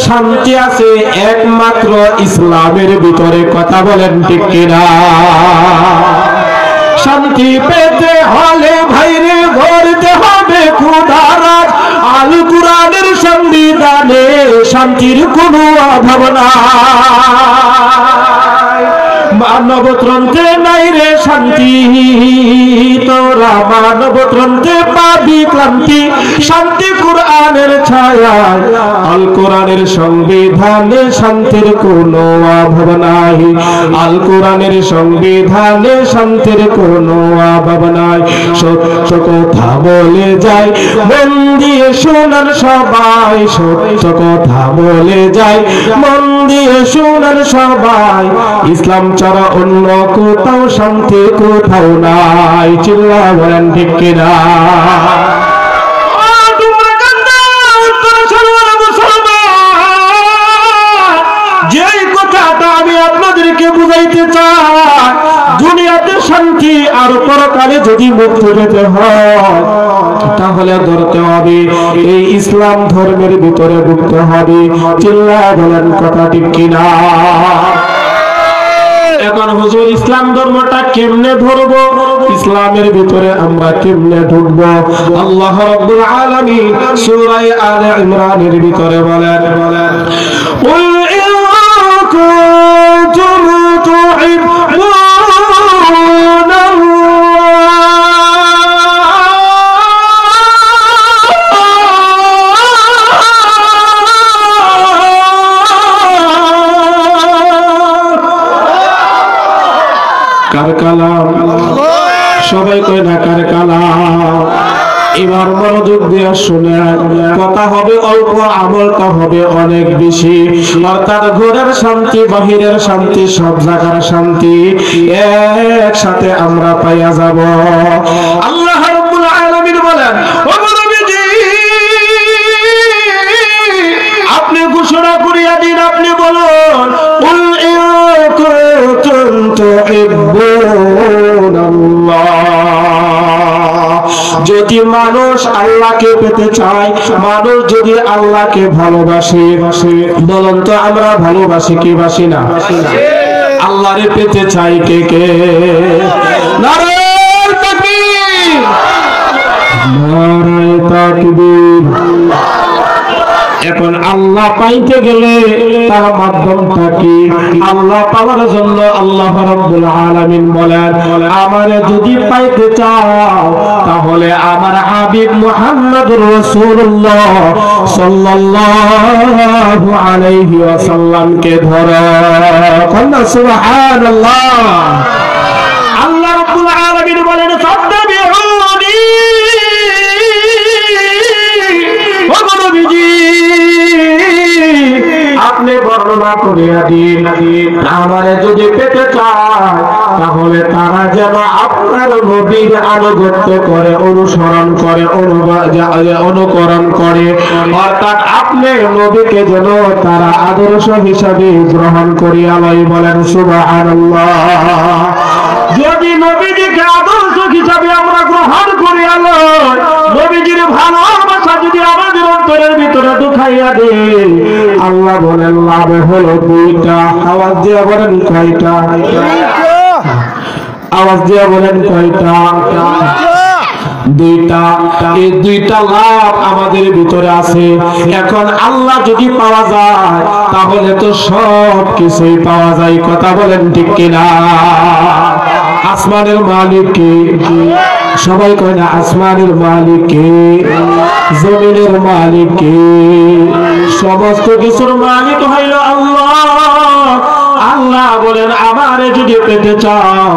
শান্তি আছে একমাত্র ইসলামের ভিতরে। কথা বলেন ঠিক কিনা? শান্তি পেতে হলে ভাইরে গড়তে হবে খোদারাজ। আল কুরআনের সংবিধানে শান্তির কোনো অভাব নাই। মানবতন্ত্রে নাই রে শান্তি, তোরা মানবতন্ত্রে পাবি ক্লান্তি। শান্তি কুরআনের ছায়ায়, আল কোরআনের সংবিধানে শান্তির কোনো অভাব নাই। আল কোরআনের সংবিধানে শান্তির কোনো অভাব নাই। সত্য কথা বলে যায় মন দিয়ে শোনার সবাই, সত্য কথা বলে যায় মন দিয়ে শোনার সবাই। ইসলাম ছাড়া অন্য কোথাও শান্তি কোথাও নাই। চিল্লা বলেন ঠিক কিনা? যেই কথাটা আমি আপনাদেরকে বুঝাইতে চাই, দুনিয়াতে শান্তি আর পরকালে যদি মুক্তি পেতে হয় তাহলে ধরতে হবে এই ইসলাম ধর্মের ভিতরে ঢুকতে হবে। চিল্লা বলেন কথা ঠিক কিনা? এখন হুজুর ইসলাম ধর্মটা কেমনে ধরবো, ইসলামের ভিতরে আমরা কেমনে ঢুকবো? আল্লাহ রাব্বুল আলামিন সূরা আলে ইমরানের ভিতরে বলেন, কুল ইন কুনতুম কার কালাম? সবাই কয় না কার কালাম? এবার মনোযোগ দিয়ে শুনে, কথা হবে অল্প, আমলটা হবে অনেক বেশি। অর্থাৎ ঘরের শান্তি, বাহিরের শান্তি, সব জায়গার শান্তি একসাথে আমরা পাইয়া যাব। আল্লাহ রাব্বুল আলামিন বলেন, ও নবীজি আপনি ঘোষণা করিয়া দিন, আপনি বলুন কুল ইন কুনতুম তুহিব্বুনাল্লাহ। যদি মানুষ আল্লাহকে পেতে চায়, মানুষ যদি আল্লাহকে ভালোবাসে, বলুন তো আমরা ভালোবাসি কি বাসি না? আল্লাহরে পেতে চাই কে কে? নারে তাকবীর, নারে তাকবীর। এখন আল্লাহ পাইতে গেলে তার মাধ্যমটা কি? আল্লাহ পাওয়ার জন্য আল্লাহ রাব্বুল আলামিন বলেন, আমারে যদি পাইতে চাও তাহলে আমার হাবিব মুহাম্মদুর রাসূলুল্লাহ সাল্লাল্লাহু আলাইহি ওয়াসাল্লামকে ধরো। কন্না সুবহানাল্লাহ। আল্লাহ রাব্বুল আলামিন বলেন, ফাত্তাবিউনি, ও নবীজি আপনি বর্ণনা করিয়া দিন, আমারে যদি পেতে চায় তাহলে তারা যেন আপনার নবীর আনুগত্য করে, অনুসরণ করে, অনুকরণ করে। অর্থাৎ আপনি নবীকে যেন তারা আদর্শ হিসাবে গ্রহণ করিয়া লয়। বলেন সুবহানাল্লাহ। যদি নবীজিকে আদর্শ হিসাবে আমরা গ্রহণ করিয়া লয়, নবীজির ভালোবাসা যদি আমাদের অন্তরের ভিতরে ঢুকাইয়া দেয়, আল্লাহ বলেন লাভ হলো দুইটা। আওয়াজ দিয়ে বলেন কয়টা? আওয়াজ দিয়ে বলেন কয়টা? দুইটা। এই দুইটা লাভ আমাদের ভিতরে আছে। এখন আল্লাহ যদি পাওয়া যায় তাহলে তো সব কিছুই পাওয়া যায়। কথা বলেন ঠিক কিনা? আসমানের মালিক কে? সবাই কয় না আসমানের মালিক কে? জমিনের মালিক কে? সমস্ত কিছুর মালিক হইল আল্লাহ। আল্লাহ বলেন, আমারে যদি পেতে চাও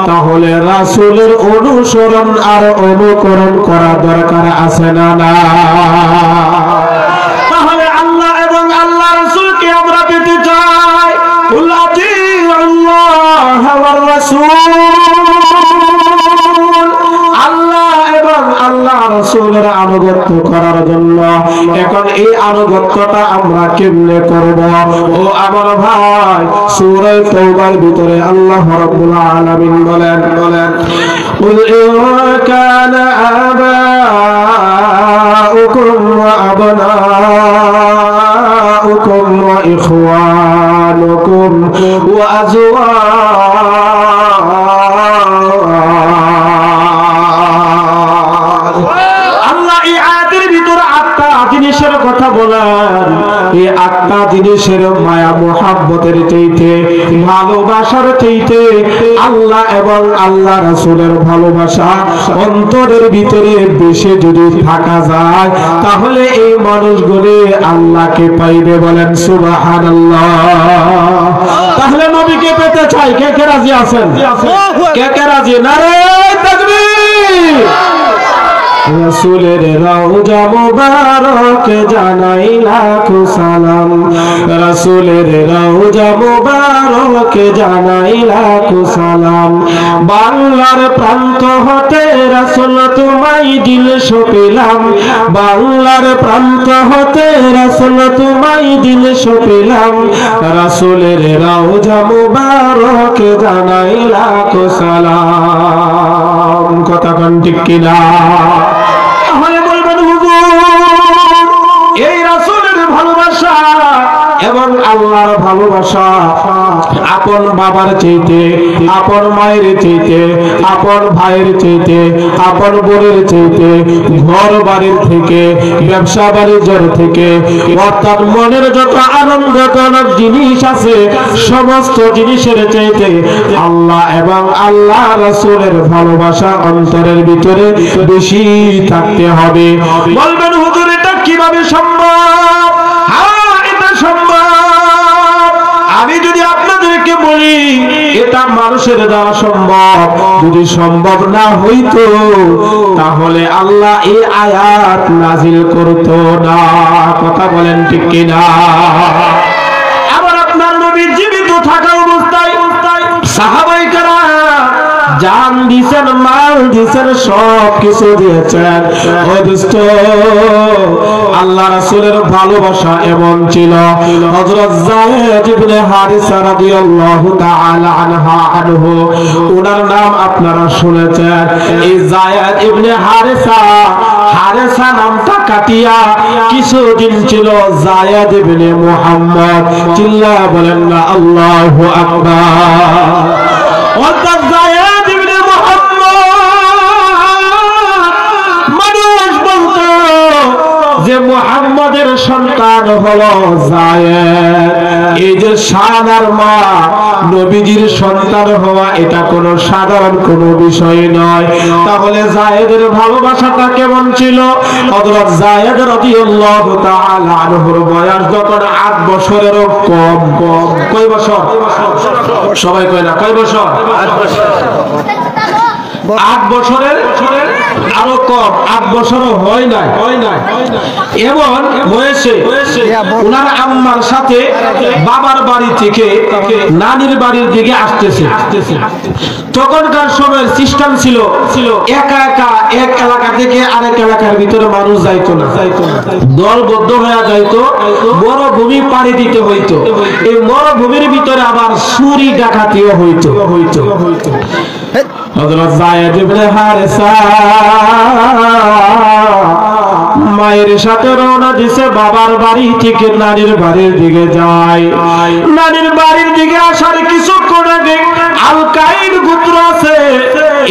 তাহলে রাসূলের অনুসরণ আর অনুকরণ করা দরকার আছে না? না। তাহলে আল্লাহ এবং আল্লাহ রাসূলকে আমরা পেতে চাই। কুল আতিউল্লাহ ওয়ার রাসূল, আল্লাহ এবং আল্লাহ রাসূলের আনুগত্য করার জন্য। এখন এই আনুগত্যটা আমরা কেমনে করব? ও আমার ভাই, সূরা তাওবার ভিতরে আল্লাহ রাব্বুল আলামিন বলেন, কুল ইন কানা আবাউকুম ওয়া আবনাউকুম আবাউকুম ওয়া ইখওয়ানুকুম ওয়া আজওয়াজ। আল্লাহ এই আয়াতের ভিতরে আটটা জিনিসের কথা বলেন। এই আটটা জিনিসের মায়া মোহাব্বতের চাইতে, ভালোবাসার চাইতে আল্লাহ এবং আল্লাহ রাসূলের ভালোবাসা অন্তরের ভিতরে বেশি যদি থাকা যায়, তাহলে এই মানুষগুলি আল্লাহকে পাইবে। বলেন সুবহানাল্লাহ। তাহলে নবীকে পেতে চাই, কে কে রাজি আছেন? কে কে রাজি? নারে তাকবীর। রাসূলের রওজা মুবারক জানাই লাখো সালাম, রাসূলের রওজা মুবারক জানাই লাখো সালাম। বাংলার প্রান্ত হতে রাসূল তোমায় দিল সপিলাম, বাংলার প্রান্ত হতে রাসূল তোমায় দিল সপিলাম। রাসূলের রওজা মুবারক জানাই লাখো সালাম। কথা কোন ঠিক কিনা? এই রাসূলের ভালোবাসা এবং আল্লাহর ভালোবাসা আপন বাবার চাইতে, আপন মায়ের চাইতে, আপন ভাইয়ের চাইতে, আপন বোনের চাইতে, ঘর বাড়ির থেকে, ব্যবসা বাণিজ্যের থেকে, অর্থাৎ মনের যত আনন্দজনক জিনিস আছে সমস্ত জিনিসের চাইতে আল্লাহ এবং আল্লাহ রাসূলের ভালোবাসা অন্তরের ভিতরে বেশি থাকতে হবে। বলবেন হুজুর এটা কিভাবে সম্ভব? হ্যাঁ, এটা সম্ভব। আমি যদি আপনাদেরকে বলি এটা মানুষের দ্বারা সম্ভব, যদি সম্ভব না হইতো তাহলে আল্লাহ এই আয়াত নাজিল করতো না। কথা বলেন ঠিক কিনা? আবার আপনার নবী জীবিত থাকা অবস্থায় সাহাবায়ে কেরাম জান দিয়েছেন, মাল দিয়েছেন, সব কিছু দিয়েছেন। ও দোস্ত, আল্লাহ রাসূলের ভালোবাসা এমন ছিল, হযরত যায়েদ ইবনে হারিসা রাদিয়াল্লাহু তাআলা আনহু, ওনার নাম আপনারা শুনেছেন। এই যায়েদ ইবনে হারিসা, হারিসা নামটা কাটিয়া কিছুদিন ছিল যায়েদ ইবনে মুহাম্মদ। চিল্লায়া বলেন না আল্লাহু আকবার। অর্থাৎ যায়েদ ইবনে যে মুহাম্মাদের সন্তান হলো যায়েদ, এই যে শানার মা নবীজির সন্তান হওয়া এটা কোনো সাধারণ কোনো বিষয় নয়। তাহলে যায়েদের ভালোবাসাটা কেমন ছিল? হযরত যায়েদ রাদিয়াল্লাহু তাআলা আনহুর বয়স যখন 8 বছরেরও কম। কয় বছর? সবাই কয় না, কয় বছর? 8 বছরের আরো কম, 8 বছরও হয় নাই। এমন হয়েছে ওনার আম্মার সাথে বাবার বাড়ি থেকে নানির বাড়ির দিকে আসতেছে। তখনকার সময় সিস্টেম ছিল একা একা এক এলাকা থেকে আরেক এলাকার ভিতরে মানুষ যাইতো না, দলবদ্ধ হয়ে যাইতো, মরুভূমি পাড়ি দিতে হইতো। এই মরুভূমির ভিতরে আবার চুরি ডাকাতিও হইতো। হযরত যায়েদ ইবনে হারিসা মায়ের সাথে রওনা দিছে বাবার বাড়ি থেকে নানির বাড়ির দিকে যায়। নানির বাড়ির দিকে আসার কিছুক্ষণ আগে আলকাইন গোত্র আছে,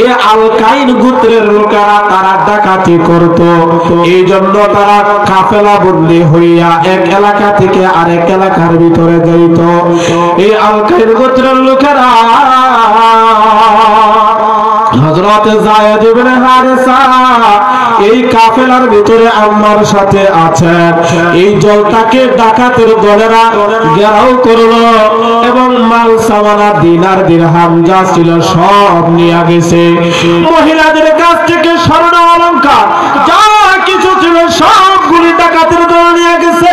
এই আলকাইন গোত্রের লোকেরা তারা ডাকাতি করত। এই জন্য তারা কাফেলা বন্দী হইয়া এক এলাকা থেকে আরেক এলাকার ভিতরে যাইত। এই আলকাইন গোত্রের লোকেরা হযরত যায়েদ ইবনে হারিসা এই কাফেলার ভিতরে আম্মার সাথে আছেন। এই জলটাকে ডাকাতের দলেরা ঘেরাও করলো এবং মাল সামানা দিনার দিরহাম যা ছিল সব নিয়ে গেছে। মহিলাদের কাছ থেকে স্বর্ণ অলংকার যা কিছু ছিল সবগুলি ডাকাতের দল নিয়ে গেছে।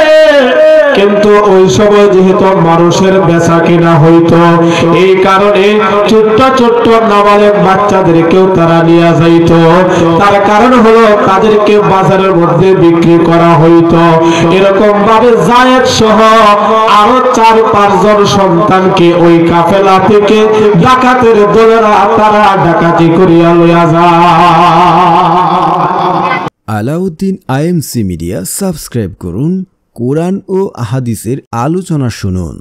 কিন্তু ওই সময় যেহেতু মানুষের বেচা কিনা হইতো, এই কারণে ছোট্ট ছোট্ট নাবালক বাচ্চাদেরকেও তারা নিয়ে যাইত। তার কারণ হলো তাদেরকে বাজারের মধ্যে বিক্রি করা হইতো। এরকম ভাবে যায়েদ সহ আরো 4-5 জন সন্তানকে ওই কাফেলা থেকে ডাকাতের দলেরা তারা ডাকাতি করিয়া লইয়া যায়। আলাউদ্দিন আইএমসি মিডিয়া সাবস্ক্রাইব করুন, কোরআন ও আহাদিসের আলোচনা শুনুন।